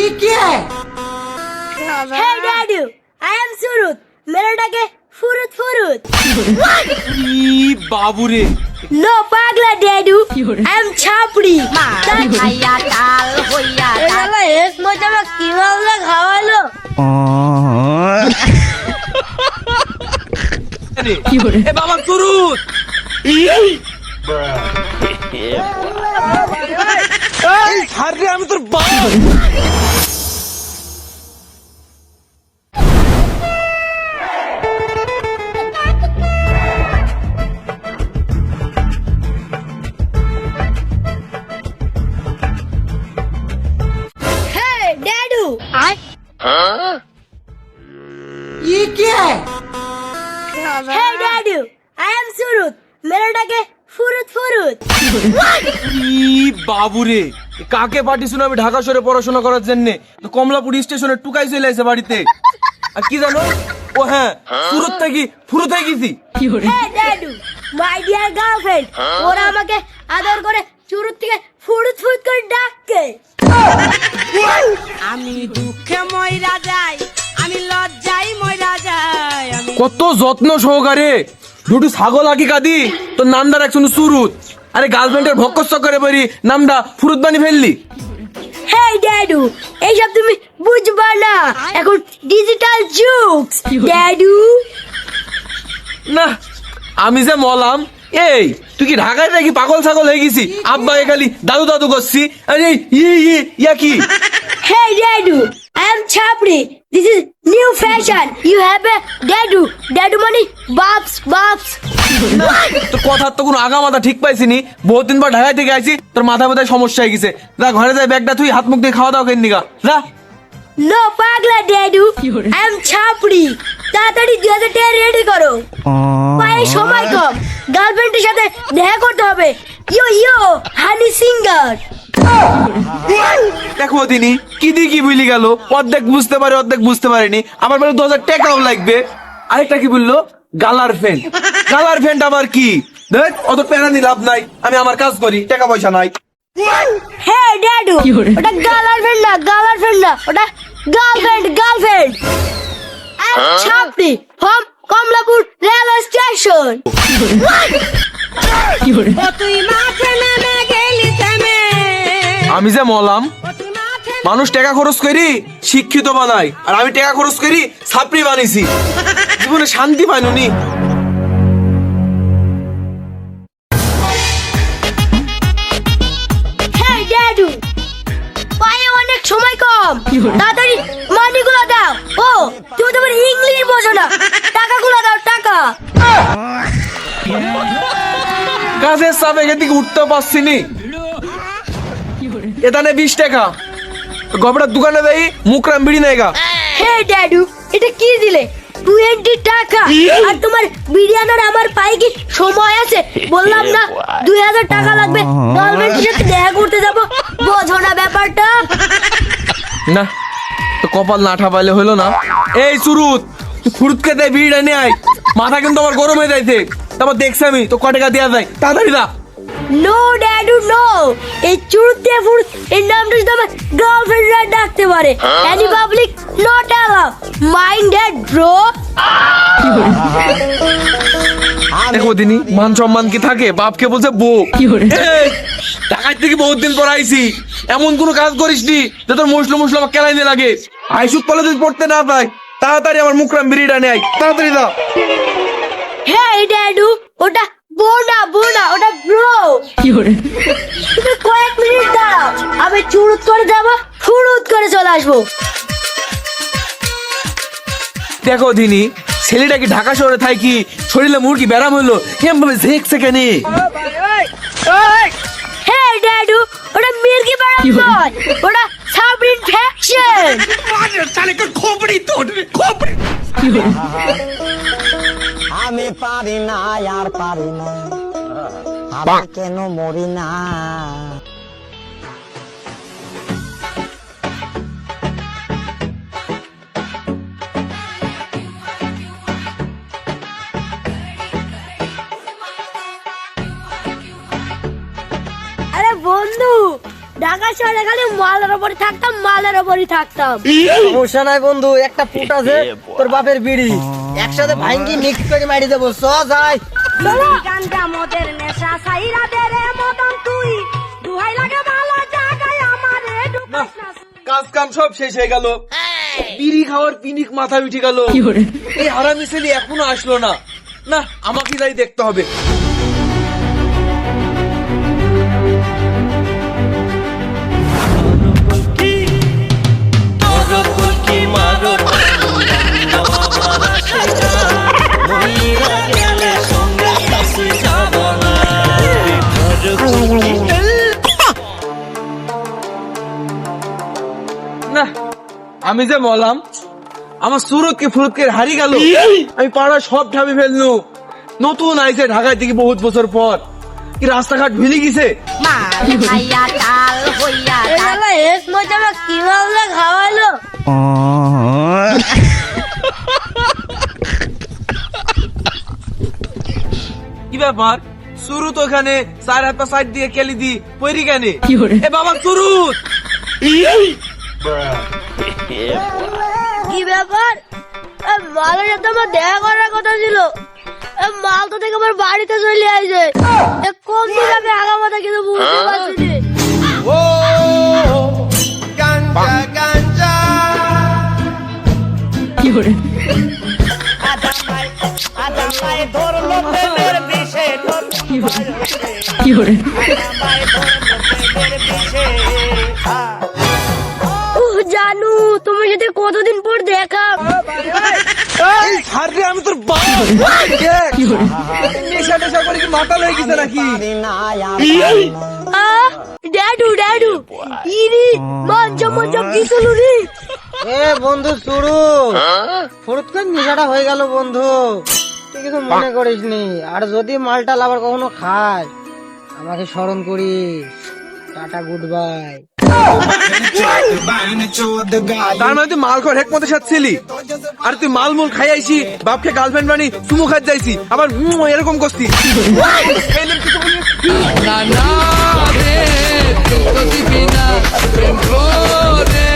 ये क्या है? Hey Daddy, I am Surut. मेरा डाके फुरुत फुरुत. ই বাবু রে No pagla Daddy, I am Chapri. হইয়া তাল হইয়া তাল এলা এক মজা মা কিভাবে খাওয়ালো? এ বাবা তুরুত এই ছাড় রে আমি তোর বাপ Hey Daddy, ये क्या है? Hey Daddy, I am Surut. मेरा डाके फुरुत फुरुत. ই বাবু রে কাকে পাঠিয়েছিল আমি ঢাকা শহরে পড়াশোনা করার জন্য তো কমলাপুর স্টেশনে টুকাই চলে আসে বাড়িতে আর কি জানো ও হ্যাঁ সুরত থেকে ফুরুতে গেছি Hey Daddy, my dear girlfriend. ওরা আমাকে আদর করে চুরুত থেকে ফুরুত ফুরুত করে ডাকে. আমি দুঃখে ময়রা যাই আমি লজ্জায় ময়রা যাই আমি কত যত্ন সহকারে দুটো ছাগল আঁকি কাঁদি তোর নামদার একজন সুরুত আরে গার্লফ্রেন্ডের ভক্কস করে বলি নামটা ফুরুত বানি ফেললি Hey Daddy, এইসব তুমি বুঝবা না. এখন ডিজিটাল যুগ. Daddy, না আমি যে মলাম এই তুই কি ঢাকায় নাকি পাগল ছাগল হয়ে গেছি আব্বাকে খালি দাদু দাদু করছি আরে ইয়া কি hey Daddy, I am Chapri. This is new fashion. You have a Daddy. Daddy money, babs, babs. তোর কথার তো কোনো আগা মাথা ঠিক পাইছিনি বহুত দিন পর ঢাকায় থেকে আইছি তোর মাথা ব্যথায় সমস্যা হয়ে গেছে যা ঘরে যাই ব্যাগটা তুই হাত মুখ দিয়ে খাওয়া দাওয়া কেন নিগা যা No pagla Daddy. I am Chapri. তাড়াতাড়ি 2000 টাকা রেডি করো. পায়ে সময় কম. গার্লফ্রেন্ডের সাথে দেখা করতে হবে. ইয়ো হানি সিঙ্গার. দেখো তিনি কি দিয়ে কি বুঝলি গেল অর্ধেক বুঝতে পারে অর্ধেক বুঝতে পারেনি আমার মানে 2000 টাকাও লাগবে আরেকটা কি বললো গালার ফ্যান্ড আবার কি দেখ অত প্যারা নি লাভ নাই আমি আমার কাজ করি টাকা পয়সা নাই Hey Daddy. ওটা গার্লফ্রেন্ড না. ওটা girlfriend. I'm Chapri from Kamalapur rail station. ও তুই মাঠে নেমে গেলি থেমে আমি যে মলাম ও তুই মাঠে মানুষ টাকা খরচ করি শিক্ষিত বানাই আর আমি টাকা খরচ করি ছাপড়ি বানিয়েছি জীবনে শান্তি পাইনি Hey Daddy. পায়ে অনেক সময় কম. তাড়াতাড়ি মানিগুলো দাও. ও তুমি তো আবার ইংলিশ বোঝো না. টাকাগুলো দাও টাকা. কাজের চাপ এখান থেকে উঠতে পারছি নি এখানে 20 টাকা গবড়ার দোকানে দেই মুকরাম বিড়ি নেগা Hey Daddy, এটা কি দিলে? 20 টাকা. আর তোমার বিরিয়ানার আমার পায়ে কি সময় আছে? বললাম না 2000 টাকা লাগবে. গার্লফ্রেন্ডের সাথে দেখা করতে যাব. বোঝো না ব্যাপারটা? না তো কপাল না ঠাপাইলে হলো না এই সুরুত তুই ফুরুতকে দেয় বিড়িটা নিয়ে আয় মাথা কিন্তু আমার গরম হয়ে যাইছে তারপর দেখছি আমি তো ক টাকা দেওয়া যায় তাড়াতাড়ি দা No Daddy, no. এই চুরুতে ফুরুত এর নামটা শুধু আমার গার্লফ্রেন্ডরা ডাকতে পারে. Any public not allowed. Mind that bro. দেখো দিনি মান সম্মান কি থাকে বাপকে বলছে বউ এই, ঢাকায় থেকে বহুত দিন পর আইছি এমন কোন কাজ করিস নি যে তোর মুসলুম আমার কেলাইনে লাগে আইসুক কলেজে পড়তে না পাই তাড়াতাড়ি আমার মুকরাম বিড়িটা নেয় তাড়াতাড়ি দাও Hey Daddy, ওটা বোনা ওটা ব্রো. তুমি কয়েক মিনিট দাঁড়াও. আমি চুরুত করে যাবো ফুরুত করে চলে আসবো. দেখো দিনি ছেলেটা কি ঢাকা শহরে থাকি শরীরে মুরগি ব্যারাম হইলো এম ভাবে ঝেকছে কেন Hey Daddy, ওটা মির্গি বাড়াম নয়. ওটা সাবরিন ফ্যাকশন. আমি পারি না আর পারি না আমি কেন মরি না বন্ধু ঢাকা শহরে খালি মালের ওপরই থাকতাম সমস্যা নাই বন্ধু, একটা ফুট আছে তোর বাপের বিড়ি, একসাথে ভাঙ্গি মিক্স করে মারি দেবো। চ যাই। গাঞ্জা মদের নেশা সাইরা দে রে মদন তুই দুহাই লাগে ভালো জায়গায় আমারে ঢুকাস না। কাজ কাম সব শেষ হয়ে গেল, বিড়ি খাওয়ার পিনিক মাথা উঠে গেল। এই হারামি ছেলে এখনো আসলো না। না, আমাকে যাই দেখতে হবে। না, আমি যে বললাম আমার সুরতকে ফুরতকে হারিয়ে গেল। আমি পাড়া সব ঠাবি ফেললু। নতুন আইছে ঢাকায় থেকে বহুত বছর পর, কি রাস্তাঘাট ভুলে গেছে। মাল খাইয়া টাল হইয়া এই শালা এক মজা কি ভালো খাওয়ালো। কি ব্যাপার, সুরত ওখানে 4 হাত পা সাইড দিয়ে কেলি দি পয়রি কেন? এ বাবা সুরত, কি ব্যাপার? মালের সাথে আমার দেখা করার কথা ছিল, মাল তো দেখে আমার বাড়িতে চলে আসে। কম দিন আমি আগামাতা কিন্তু বুঝতে পারছি না। জানু তোমার সাথে কতদিন পর দেখা। আরে আমি তোর বাপ, নেশা টেশা করে কি মাথা লয়ে গেছে নাকি? পারি না আর পারি না। ড্যাডু ইরি মঞ্চ কিছু রে। এ বন্ধু শুরু ফুরুত করে নেশাটা হয়ে গেল বন্ধু, তুই কিছু মনে করিস নি। আর যদি মালটা আবার কখনো খাস আমাকে স্মরণ করিস। Tata, good bye. তার মানে তুই মাল খর হেকমতের সাথে ছিলি, আর তুই মাল মুল খাই আইছি, বাপকে গার্লফ্রেন্ড বানি চুমু খাই যাইছি, আবার এরকম করছি। না না রে, তুই তো দিবি না প্রেম করে